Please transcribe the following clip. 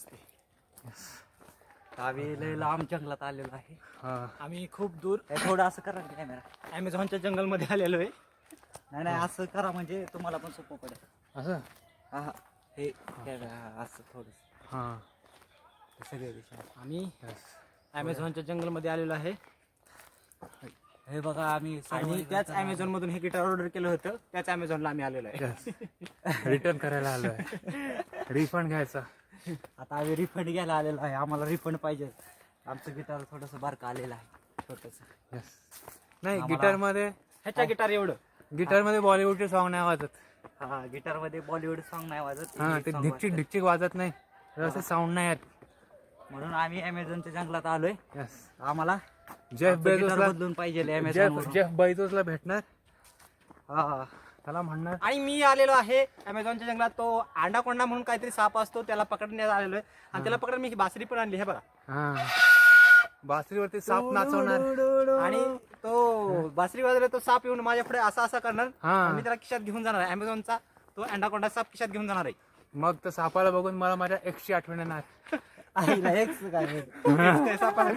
असते. आम्ही लय लांब जंगलात आलेलो आहे. आम्ही खूप दूर थोडं असं करा कॅमेरा. ॲमेझॉनच्या जंगलमध्ये आलेलो आहे. नाही असं करा म्हणजे तुम्हाला पण सोपं पडेल. असं हा हे कॅमेरा असं थोडं सगळे दिशा. आम्ही ॲमेझॉनच्या जंगलमध्ये आलेलो आहे. हे बघा आम्ही आणि त्याच ॲमेझॉन मधून हे गिटार ऑर्डर केलं होतं. त्याच ॲमेझॉनला आम्ही आलेलो आहे. रिटर्न करायला आलोय. रिफंड घ्यायचा. आता आम्ही रिफंड घ्यायला आलेलो आहे. आम्हाला रिफंड पाहिजे. आमचं गिटार थोडंसं बारकं आलेलं आहे छोटंसं. नाही गिटार मध्ये ह्याच्या गिटार एवढं. गिटार मध्ये बॉलिवूडचे सॉन्ग नाही वाजत. हा गिटार मध्ये बॉलिवूड सॉन्ग नाही वाजत. हा ते ढिकचिक ढिकचिक वाजत नाही. व्यवस्थित साऊंड नाही येत. म्हणून आम्ही ॲमेझॉनच्या जंगलात आलोय. यस. आम्हाला जेफ आमचं गिटार बेझोसला बदलून पाहिजे ॲमेझॉन. जेफ बेझोसला भेटणार. हा त्याला म्हणणार आणि मी आलेलो आहे ॲमेझॉनच्या जंगलात. तो अँडाकोंडा म्हणून काहीतरी साप असतो, त्याला पकडण्यात आलेलो आहे. आणि त्याला पकडून मी बासरी पण आणली. हे बघा. हा बासरीवरती साप नाचवणार. आणि तो बासरी वाजवला तो साप येऊन माझ्या पुढे असा असा करणार. हा. आणि मी त्याला खिशात घेऊन जाणार. ॲमेझॉनचा तो अँडाकोंडा साप खिशात घेऊन जाणार आहे. मग तर सापाला बघून मला माझ्या एक्सची आठवण येणार. आईला एक्स काय सापाला